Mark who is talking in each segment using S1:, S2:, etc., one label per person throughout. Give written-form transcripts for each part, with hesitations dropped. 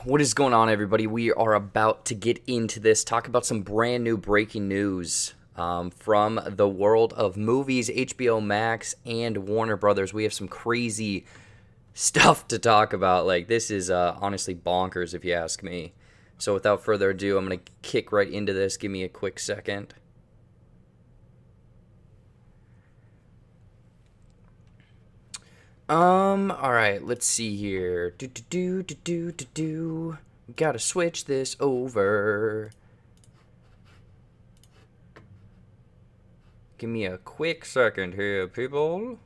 S1: What is going on, everybody? We are about to get into this, talk about some brand new breaking news from the world of movies, HBO Max, and Warner Brothers. We have some crazy stuff to talk about. Like, this is honestly bonkers, if you ask me. So without further ado, I'm going to kick right into this. Give me a quick second. Alright, let's see here. Gotta switch this over. Give me a quick second here, people.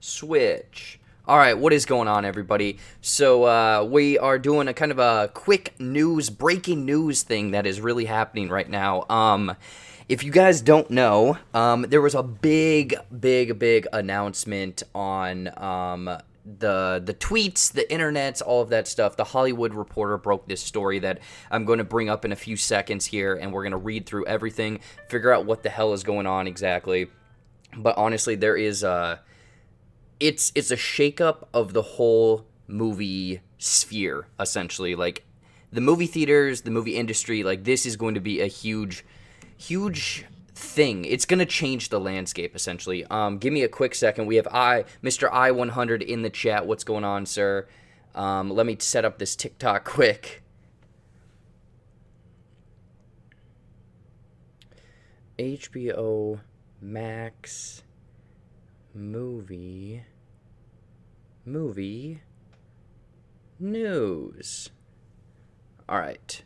S1: Switch. Alright, what is going on, everybody? So, we are doing a kind of a quick news, breaking news thing that is really happening right now. If you guys don't know, there was a big announcement on the tweets, the internets, all of that stuff. The Hollywood Reporter broke this story that I'm going to bring up in a few seconds here, and we're going to read through everything, figure out what the hell is going on exactly. But honestly, there is it's a shakeup of the whole movie sphere, essentially. Like, the movie theaters, the movie industry, like, this is going to be a huge thing. It's going to change the landscape, essentially. Give me a quick second. We have Mr. I100 in the chat. What's going on, sir? Let me set up this TikTok quick. HBO Max movie news. All right.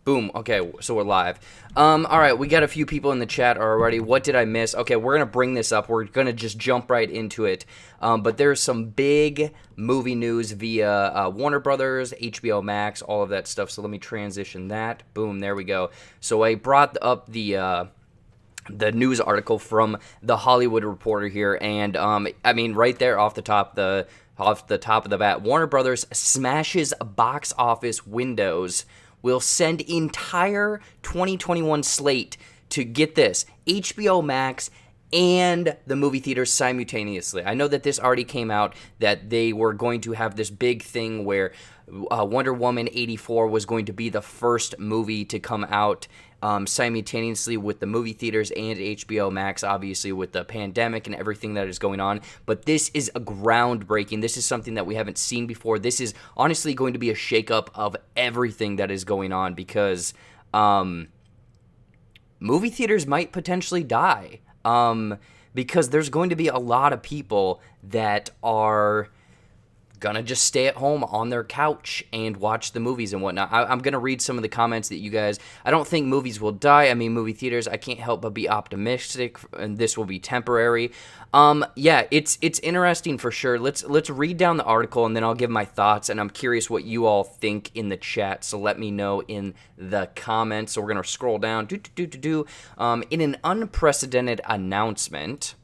S1: Boom. Okay, so we're live. All right, we got a few people in the chat already. What did I miss? Okay, we're going to bring this up. We're going to just jump right into it. But there's some big movie news via Warner Brothers, HBO Max, all of that stuff. So let me transition that. Boom, there we go. So I brought up the news article from the Hollywood Reporter here, and I mean, right there off the top of the bat, Warner Brothers smashes box office windows. Will send entire 2021 slate to, get this, HBO Max and the movie theaters simultaneously. I know that this already came out, that they were going to have this big thing where Wonder Woman 84 was going to be the first movie to come out simultaneously with the movie theaters and HBO Max, obviously with the pandemic and everything that is going on. But this is a groundbreaking. This is something that we haven't seen before. This is honestly going to be a shakeup of everything that is going on, because movie theaters might potentially die. Because there's going to be a lot of people that are gonna just stay at home on their couch and watch the movies and whatnot. I'm gonna read some of the comments that you guys. I don't think movies will die. I mean, movie theaters, I can't help but be optimistic, and this will be temporary. Yeah, it's interesting for sure. Let's read down the article, and then I'll give my thoughts, and I'm curious what you all think in the chat, so let me know in the comments. So we're gonna scroll down. In an unprecedented announcement,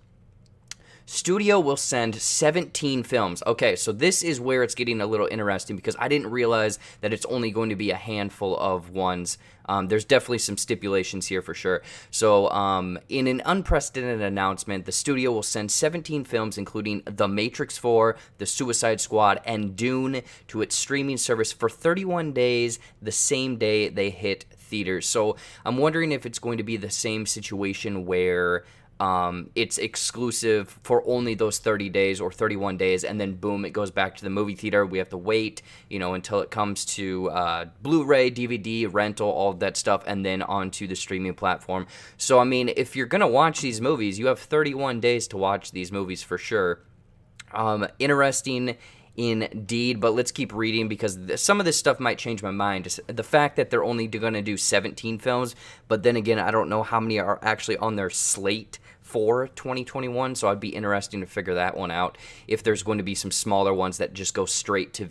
S1: studio will send 17 films. Okay, so this is where it's getting a little interesting, because I didn't realize that it's only going to be a handful of ones. There's definitely some stipulations here for sure. So in an unprecedented announcement, the studio will send 17 films, including The Matrix 4, The Suicide Squad, and Dune, to its streaming service for 31 days, the same day they hit theaters. So I'm wondering if it's going to be the same situation where it's exclusive for only those 30 days or 31 days, and then boom, it goes back to the movie theater. We have to wait, until it comes to Blu-ray, DVD, rental, all of that stuff, and then onto the streaming platform. So, I mean, if you're going to watch these movies, you have 31 days to watch these movies for sure. Interesting indeed, but let's keep reading, because some of this stuff might change my mind. The fact that they're only going to do 17 films, but then again, I don't know how many are actually on their slate for 2021, so I'd be interesting to figure that one out, if there's going to be some smaller ones that just go straight to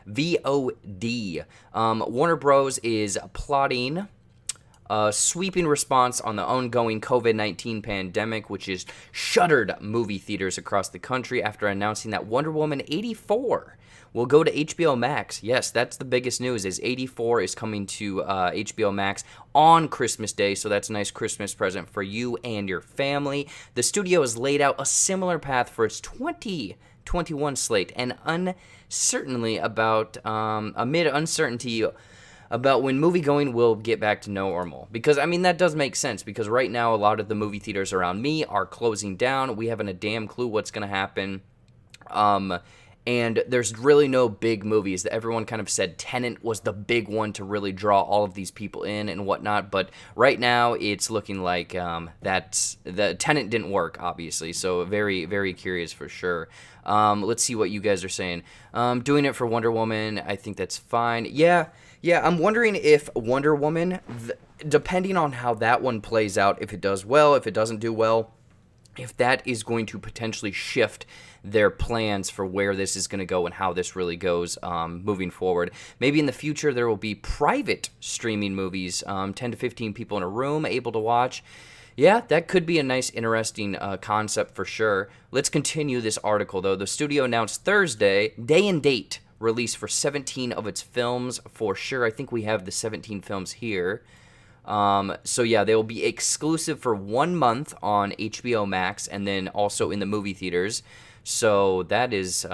S1: VOD. Warner Bros. Is plotting a sweeping response on the ongoing COVID-19 pandemic, which has shuttered movie theaters across the country, after announcing that Wonder Woman 84 will go to HBO Max. Yes, that's the biggest news, is 84 is coming to HBO Max on Christmas Day, so that's a nice Christmas present for you and your family. The studio has laid out a similar path for its 20 2021 slate, and uncertainty about amid uncertainty about when movie going will get back to normal. Because, I mean, that does make sense, because right now a lot of the movie theaters around me are closing down. We haven't a damn clue what's going to happen. And there's really no big movies. That everyone kind of said Tenet was the big one to really draw all of these people in and whatnot. But right now it's looking like the Tenet didn't work, obviously. So very, very curious for sure. Let's see what you guys are saying. Doing it for Wonder Woman, I think that's fine. Yeah, I'm wondering if Wonder Woman, depending on how that one plays out, if it does well, if it doesn't do well, if that is going to potentially shift their plans for where this is going to go and how this really goes moving forward. Maybe in the future there will be private streaming movies, 10 to 15 people in a room able to watch. Yeah, that could be a nice, interesting concept for sure. Let's continue this article, though. The studio announced Thursday, day and date, release for 17 of its films for sure. I think we have the 17 films here. So yeah, they will be exclusive for 1 month on HBO Max and then also in the movie theaters. So that is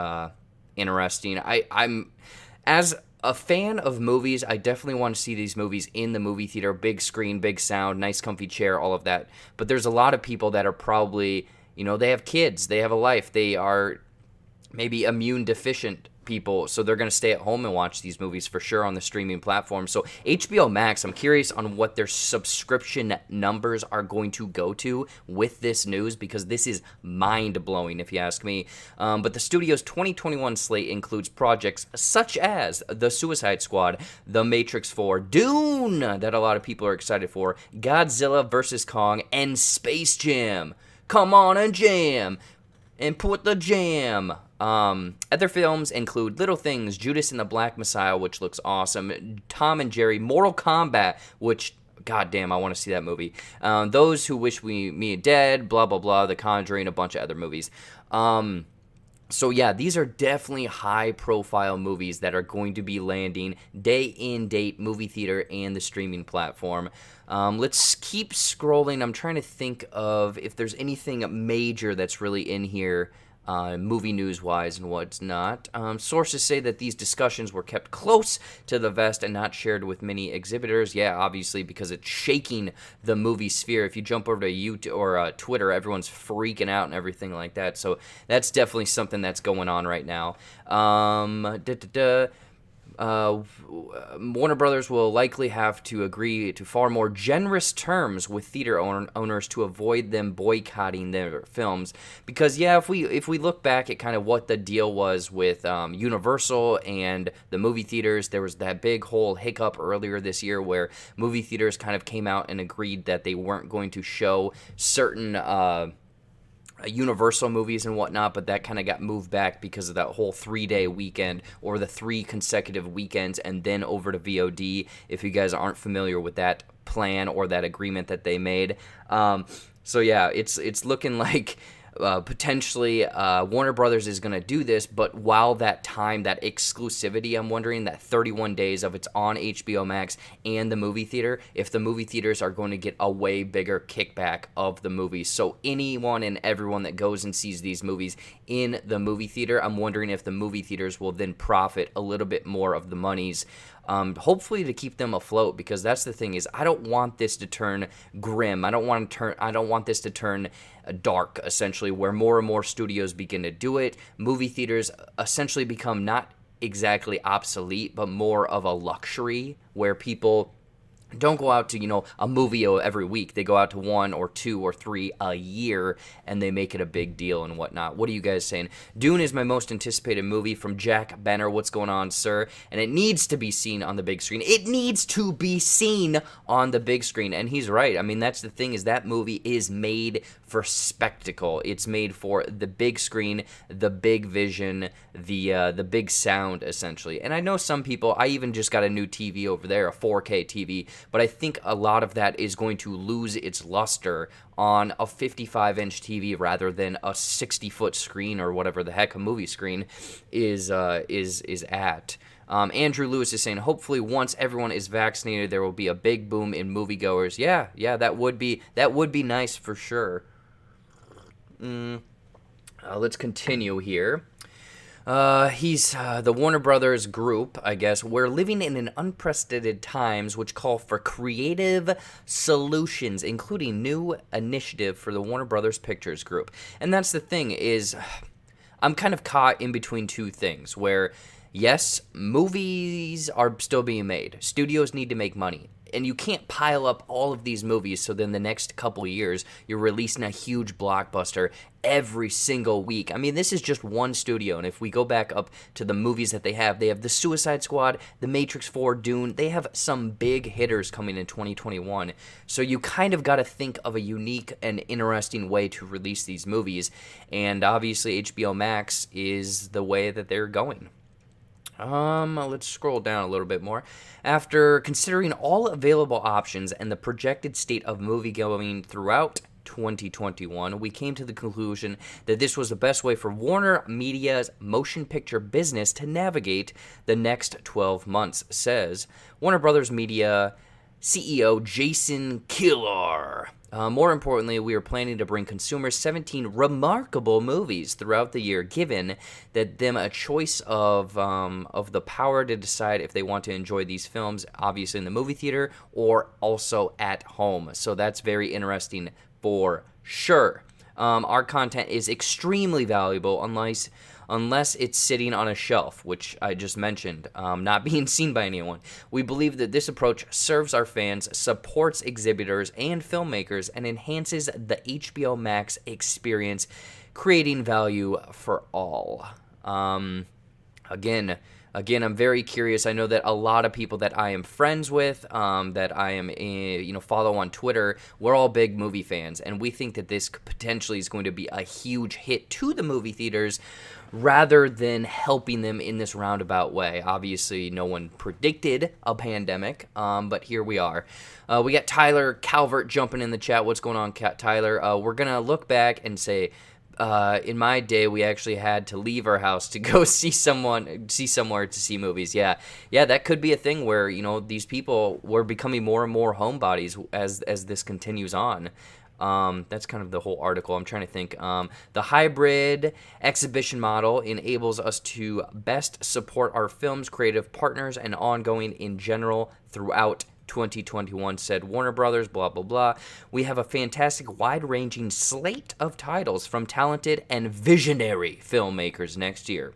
S1: interesting. I'm as a fan of movies, I definitely want to see these movies in the movie theater, big screen, big sound, nice comfy chair, all of that. But there's a lot of people that are probably, they have kids, they have a life, they are maybe immune deficient people, so they're going to stay at home and watch these movies for sure on the streaming platform. So HBO Max, I'm curious on what their subscription numbers are going to go to with this news, because this is mind-blowing if you ask me. But the studio's 2021 slate includes projects such as The Suicide Squad, The Matrix 4, Dune, that a lot of people are excited for, Godzilla vs. Kong, and Space Jam. Come on and jam! And put the jam. Other films include Little Things, Judas and the Black Messiah, which looks awesome, Tom and Jerry, Mortal Kombat, which, goddamn, I want to see that movie, Those Who Wish Me Dead, blah, blah, blah, The Conjuring, a bunch of other movies. So yeah, these are definitely high-profile movies that are going to be landing day in date, movie theater, and the streaming platform. Let's keep scrolling. I'm trying to think of if there's anything major that's really in here, movie news-wise and what's not. Sources say that these discussions were kept close to the vest and not shared with many exhibitors. Yeah, obviously, because it's shaking the movie sphere. If you jump over to YouTube or Twitter, everyone's freaking out and everything like that. So that's definitely something that's going on right now. Warner Brothers will likely have to agree to far more generous terms with theater owners to avoid them boycotting their films. Because yeah, if we look back at kind of what the deal was with Universal and the movie theaters, there was that big whole hiccup earlier this year where movie theaters kind of came out and agreed that they weren't going to show certain Universal movies and whatnot, but that kind of got moved back because of that whole 3-day weekend, or the 3 consecutive weekends and then over to VOD, if you guys aren't familiar with that plan or that agreement that they made. So yeah, it's looking like potentially Warner Brothers is going to do this, but while that time, that exclusivity, I'm wondering, that 31 days of it's on HBO Max and the movie theater, if the movie theaters are going to get a way bigger kickback of the movies. So anyone and everyone that goes and sees these movies in the movie theater, I'm wondering if the movie theaters will then profit a little bit more of the monies, hopefully to keep them afloat, because that's the thing is, I don't want this to turn grim. I don't want this to turn dark, essentially, where more and more studios begin to do it. Movie theaters essentially become not exactly obsolete, but more of a luxury, where people don't go out to, a movie every week. They go out to 1 or 2 or 3 a year, and they make it a big deal and whatnot. What are you guys saying? Dune is my most anticipated movie, from Jack Benner. What's going on, sir? And it needs to be seen on the big screen. It needs to be seen on the big screen. And he's right. I mean, that's the thing, is that movie is made for spectacle. It's made for the big screen, the big vision, the big sound, essentially. And I know some people, I even just got a new TV over there, a 4K TV, but I think a lot of that is going to lose its luster on a 55-inch TV rather than a 60-foot screen, or whatever the heck a movie screen is at. Andrew Lewis is saying, hopefully once everyone is vaccinated, there will be a big boom in moviegoers. Yeah, that would be nice for sure. Let's continue here. He's the Warner Brothers group, I guess. We're living in an unprecedented times which call for creative solutions, including new initiative for the Warner Brothers Pictures Group. And that's the thing is, I'm kind of caught in between two things where, yes, movies are still being made. Studios need to make money. And you can't pile up all of these movies so then the next couple years you're releasing a huge blockbuster every single week. I mean, this is just one studio, and if we go back up to the movies that they have The Suicide Squad, The Matrix 4, Dune. They have some big hitters coming in 2021. So you kind of got to think of a unique and interesting way to release these movies, and obviously HBO Max is the way that they're going. Let's scroll down a little bit more. After considering all available options and the projected state of moviegoing throughout 2021, we came to the conclusion that this was the best way for Warner Media's motion picture business to navigate the next 12 months, says Warner Brothers Media CEO Jason Kilar. More importantly, we are planning to bring consumers 17 remarkable movies throughout the year, given that them a choice of the power to decide if they want to enjoy these films, obviously in the movie theater or also at home. So that's very interesting for sure. Our content is extremely valuable unless it's sitting on a shelf, which I just mentioned, not being seen by anyone. We believe that this approach serves our fans, supports exhibitors and filmmakers, and enhances the HBO Max experience, creating value for all. Again, I'm very curious. I know that a lot of people that I am friends with, that I am, follow on Twitter, we're all big movie fans, and we think that this potentially is going to be a huge hit to the movie theaters, rather than helping them in this roundabout way. Obviously, no one predicted a pandemic, but here we are. We got Tyler Calvert jumping in the chat. What's going on, Tyler? We're going to look back and say, in my day, we actually had to leave our house to go see somewhere to see movies. Yeah, that could be a thing where, these people were becoming more and more homebodies as this continues on. That's kind of the whole article. I'm trying to think. The hybrid exhibition model enables us to best support our film's creative partners and ongoing in general throughout 2021, said Warner Brothers, blah, blah, blah. We have a fantastic wide-ranging slate of titles from talented and visionary filmmakers next year.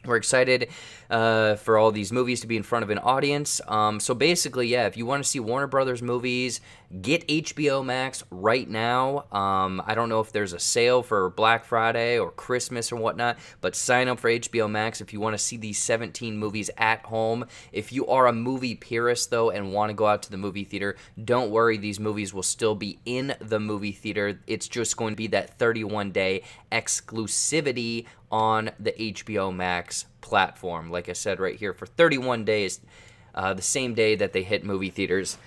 S1: We're excited for all these movies to be in front of an audience. So basically, yeah, if you want to see Warner Brothers movies, get HBO Max right now. I don't know if there's a sale for Black Friday or Christmas or whatnot, but sign up for HBO Max if you want to see these 17 movies at home. If you are a movie purist, though, and want to go out to the movie theater, don't worry. These movies will still be in the movie theater. It's just going to be that 31-day exclusivity on the HBO Max platform. Like I said right here, for 31 days, the same day that they hit movie theaters.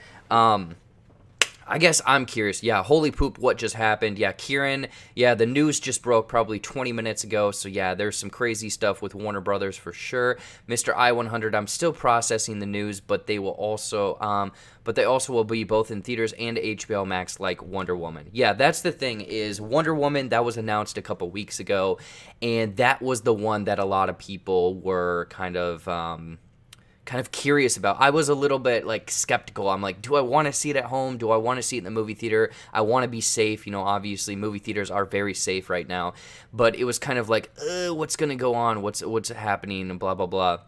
S1: I guess I'm curious. Yeah, holy poop, what just happened? Yeah, Kieran, the news just broke probably 20 minutes ago. So yeah, there's some crazy stuff with Warner Brothers for sure. Mr. I-100, I'm still processing the news, but they also will be both in theaters and HBO Max, like Wonder Woman. Yeah, that's the thing, is Wonder Woman, that was announced a couple weeks ago, and that was the one that a lot of people were kind of curious about. I was a little bit skeptical. I'm like, do I want to see it at home? Do I want to see it in the movie theater? I want to be safe. Obviously movie theaters are very safe right now, but it was kind of like, what's going to go on? What's happening? And blah, blah, blah.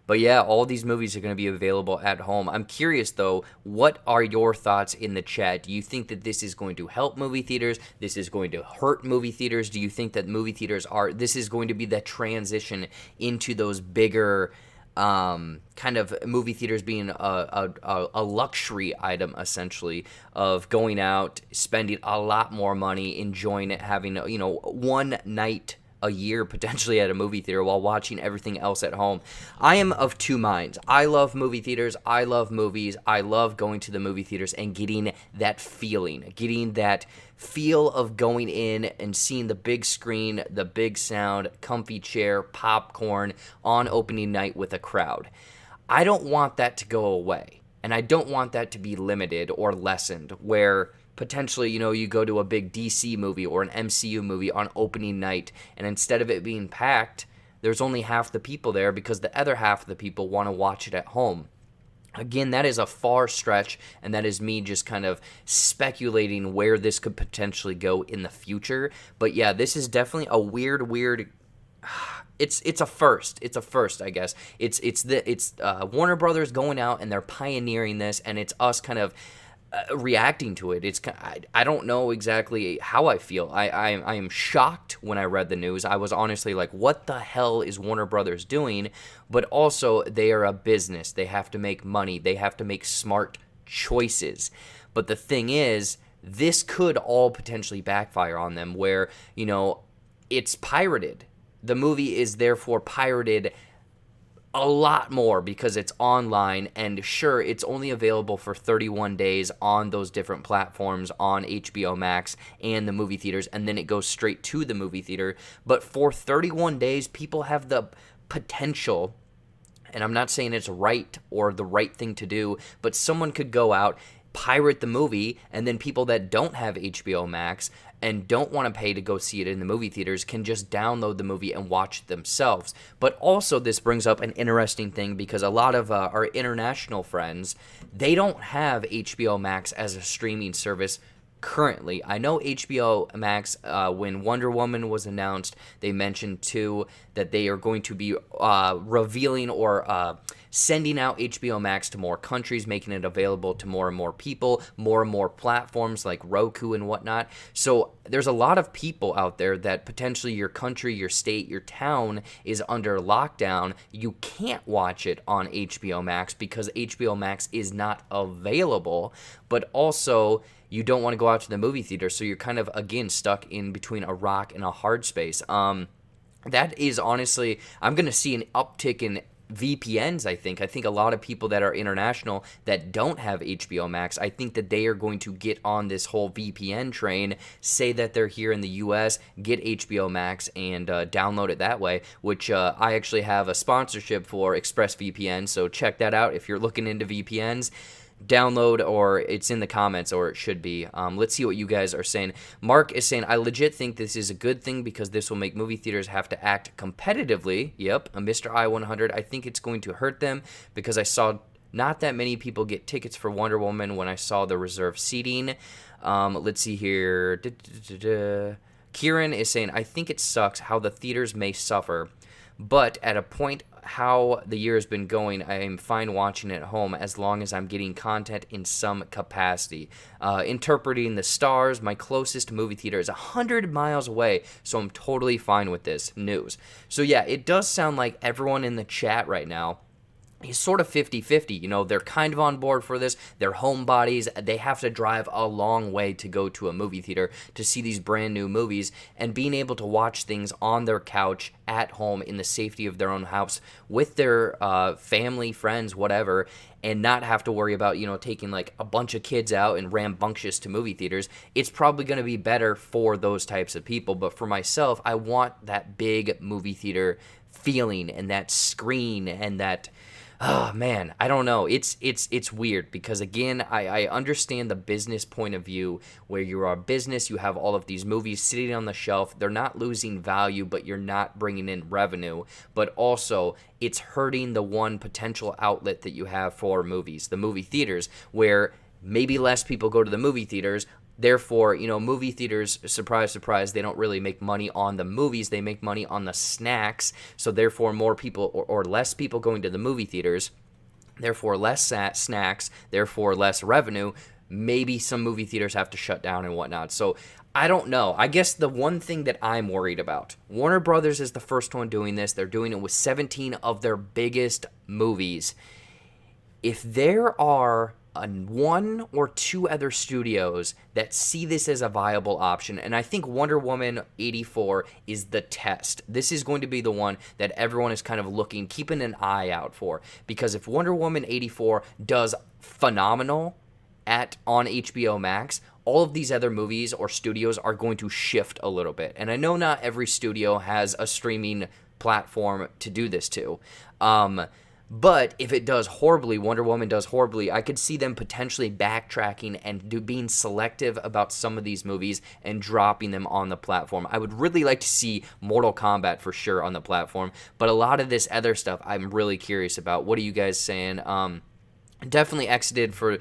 S1: But yeah, all these movies are going to be available at home. I'm curious though, what are your thoughts in the chat? Do you think that this is going to help movie theaters? This is going to hurt movie theaters? Do you think that movie theaters this is going to be the transition into those bigger, kind of movie theaters being a luxury item, essentially, of going out, spending a lot more money, enjoying it, having, one night a year potentially at a movie theater while watching everything else at home. I am of two minds. I love movie theaters. I love movies. I love going to the movie theaters and getting that feeling, getting that feel of going in and seeing the big screen, the big sound, comfy chair, popcorn on opening night with a crowd. I don't want that to go away, and I don't want that to be limited or lessened, where potentially, you go to a big DC movie or an MCU movie on opening night, and instead of it being packed, there's only half the people there because the other half of the people want to watch it at home. Again, that is a far stretch, and that is me just kind of speculating where this could potentially go in the future. But yeah, this is definitely a weird. It's a first. It's a first, I guess. It's Warner Brothers going out and they're pioneering this, and it's us kind of reacting to it. I don't know exactly how I feel. I am shocked when I read the news. I was honestly like, what the hell is Warner Brothers doing? But also, they are a business. They have to make money. They have to make smart choices. But the thing is, this could all potentially backfire on them where, it's pirated. The movie is therefore pirated a lot more because it's online, and sure, it's only available for 31 days on those different platforms on HBO Max and the movie theaters, and then it goes straight to the movie theater. But for 31 days, people have the potential, and I'm not saying it's right or the right thing to do, but someone could go out, pirate the movie, and then people that don't have HBO Max and don't want to pay to go see it in the movie theaters can just download the movie and watch it themselves. But also, this brings up an interesting thing because a lot of our international friends, they don't have HBO Max as a streaming service currently. I know HBO Max, when Wonder Woman was announced, they mentioned too that they are going to be revealing or sending out HBO Max to more countries, making it available to more and more people, more and more platforms like Roku and whatnot. So there's a lot of people out there that potentially your country, your state, your town is under lockdown. You can't watch it on HBO Max because HBO Max is not available, but also you don't want to go out to the movie theater, so you're kind of, again, stuck in between a rock and a hard space. That is honestly, I'm going to see an uptick in VPNs, I think. I think a lot of people that are international that don't have HBO Max, I think that they are going to get on this whole VPN train, say that they're here in the US, get HBO Max, and download it that way, which I actually have a sponsorship for ExpressVPN, so check that out if you're looking into VPNs. Download, or it's in the comments, or it should be. Let's see what you guys are saying. Mark is saying, I legit think this is a good thing because this will make movie theaters have to act competitively. Yep, a Mr. I-100. I think it's going to hurt them because I saw not that many people get tickets for Wonder Woman when I saw the reserved seating. Let's see here. Kieran is saying, I think it sucks how the theaters may suffer, but at a point how the year has been going, I am fine watching it at home as long as I'm getting content in some capacity. Interpreting the stars, my closest movie theater is 100 miles away, so I'm totally fine with this news. So yeah, it does sound like everyone in the chat right now is sort of 50-50. They're kind of on board for this. They're homebodies. They have to drive a long way to go to a movie theater to see these brand new movies, and being able to watch things on their couch at home in the safety of their own house with their family, friends, whatever, and not have to worry about, taking like a bunch of kids out and rambunctious to movie theaters. It's probably going to be better for those types of people. But for myself, I want that big movie theater feeling and that screen and that, oh man, I don't know. It's weird because, again, I understand the business point of view where you are a business, you have all of these movies sitting on the shelf. They're not losing value, but you're not bringing in revenue. But also, it's hurting the one potential outlet that you have for movies, the movie theaters, where maybe less people go to the movie theaters. Therefore, movie theaters, surprise, surprise, they don't really make money on the movies. They make money on the snacks. So therefore, more people or less people going to the movie theaters, therefore less snacks, therefore less revenue. Maybe some movie theaters have to shut down and whatnot. So I don't know. I guess the one thing that I'm worried about, Warner Brothers is the first one doing this. They're doing it with 17 of their biggest movies. If there are one or two other studios that see this as a viable option, and I think Wonder Woman 84 is the test. This is going to be the one that everyone is kind of keeping an eye out for, because if Wonder Woman 84 does phenomenal on HBO Max, all of these other movies or studios are going to shift a little bit. And I know not every studio has a streaming platform to do this to. But if it does horribly, Wonder Woman does horribly, I could see them potentially backtracking and being selective about some of these movies and dropping them on the platform. I would really like to see Mortal Kombat for sure on the platform, but a lot of this other stuff I'm really curious about. What are you guys saying? Definitely exited for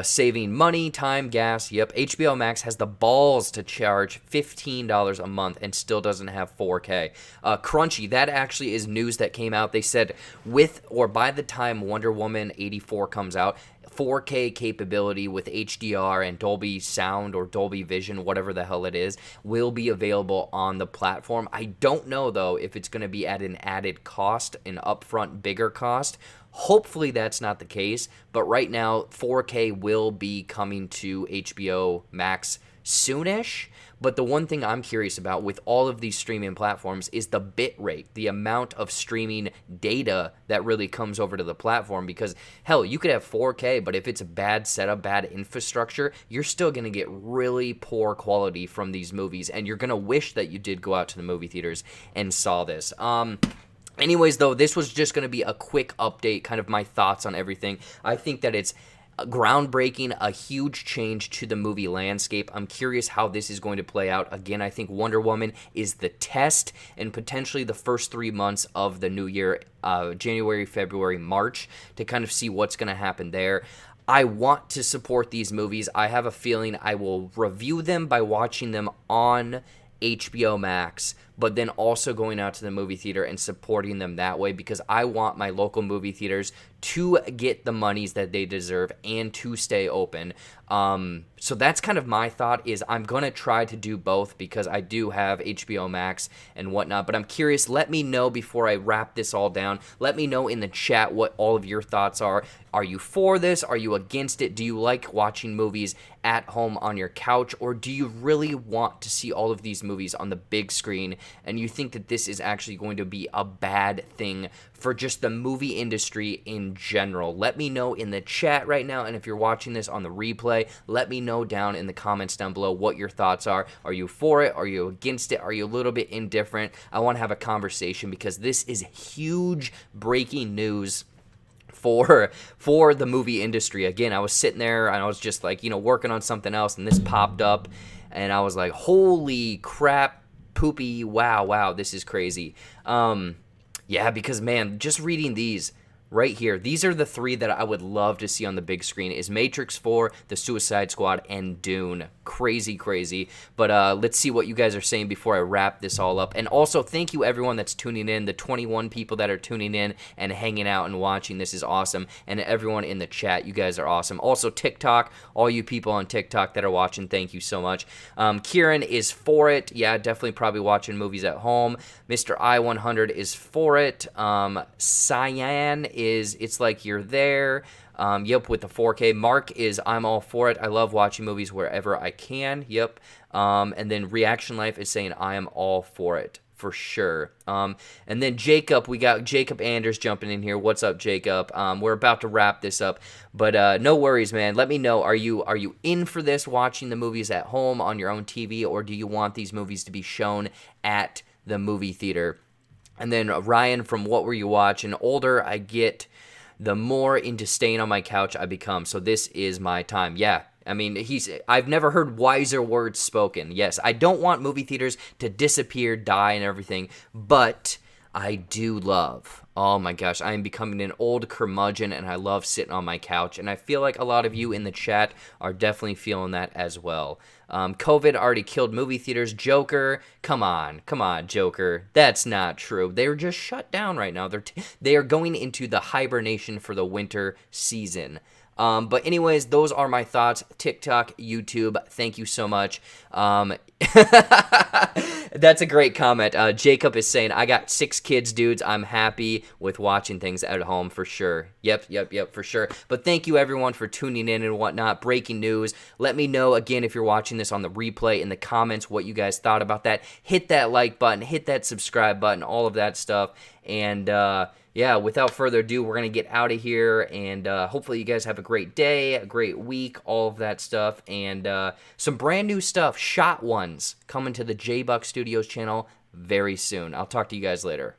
S1: saving money, time, gas. Yep, HBO Max has the balls to charge $15 a month and still doesn't have 4K. Crunchy, that actually is news that came out. They said with or by the time Wonder Woman 84 comes out, 4K capability with HDR and Dolby Sound or Dolby Vision, whatever the hell it is, will be available on the platform. I don't know, though, if it's going to be at an added cost, an upfront bigger cost. Hopefully that's not the case, but right now 4K will be coming to HBO Max soonish. But the one thing I'm curious about with all of these streaming platforms is the bit rate, the amount of streaming data that really comes over to the platform. Because, hell, you could have 4K, but if it's a bad setup, bad infrastructure, you're still going to get really poor quality from these movies. And you're going to wish that you did go out to the movie theaters and saw this. Anyways, though, this was just going to be a quick update, kind of my thoughts on everything. I think that it's groundbreaking, a huge change to the movie landscape. I'm curious how this is going to play out. Again, I think Wonder Woman is the test and potentially the first 3 months of the new year, January, February, March, to kind of see what's going to happen there. I want to support these movies. I have a feeling I will review them by watching them on HBO Max, but then also going out to the movie theater and supporting them that way, because I want my local movie theaters to get the monies that they deserve and to stay open. So that's kind of my thought, is I'm going to try to do both because I do have HBO Max and whatnot. But I'm curious, let me know before I wrap this all down. Let me know in the chat what all of your thoughts are. Are you for this? Are you against it? Do you like watching movies at home on your couch? Or do you really want to see all of these movies on the big screen, and you think that this is actually going to be a bad thing for just the movie industry in general? Let me know in the chat right now, and if you're watching this on the replay, let me know down in the comments down below what your thoughts are. Are you for it? Are you against it? Are you a little bit indifferent? I want to have a conversation because this is huge breaking news for the movie industry. Again, I was sitting there and I was just like, working on something else, and this popped up and I was like, holy crap, poopy, wow, this is crazy. Yeah, because man, just reading these right here, these are the three that I would love to see on the big screen: is Matrix 4, The Suicide Squad, and Dune. Crazy. But let's see what you guys are saying before I wrap this all up. And also, thank you everyone that's tuning in, the 21 people that are tuning in and hanging out and watching. This is awesome. And everyone in the chat, you guys are awesome. Also, TikTok, all you people on TikTok that are watching, thank you so much. Kieran is for it. Yeah, definitely probably watching movies at home. Mr. I100 is for it. Cyan is, it's like you're there. Yep, with the 4K. Mark is, I'm all for it. I love watching movies wherever I can. Yep. And then Reaction Life is saying, I am all for it, for sure. And then Jacob, we got Jacob Anders jumping in here. What's up, Jacob? We're about to wrap this up, but no worries, man. Let me know, are you in for this, watching the movies at home on your own TV, or do you want these movies to be shown at the movie theater? And then Ryan from What Were You Watching? Older I get, the more into staying on my couch I become. So this is my time. Yeah. I mean, I've never heard wiser words spoken. Yes, I don't want movie theaters to disappear, die, and everything, but I do love, oh my gosh, I am becoming an old curmudgeon, and I love sitting on my couch, and I feel like a lot of you in the chat are definitely feeling that as well. COVID already killed movie theaters. Joker, come on, Joker. That's not true. They're just shut down right now. They are going into the hibernation for the winter season. But anyways, those are my thoughts. TikTok, YouTube, thank you so much. That's a great comment. Jacob is saying, I got 6 kids, dudes. I'm happy with watching things at home for sure. Yep, for sure. But thank you everyone for tuning in and whatnot. Breaking news. Let me know again if you're watching this on the replay in the comments what you guys thought about that. Hit that like button, hit that subscribe button, all of that stuff. And yeah, without further ado, we're going to get out of here, and hopefully you guys have a great day, a great week, all of that stuff, and some brand new stuff, shot ones, coming to the JBuck Studios channel very soon. I'll talk to you guys later.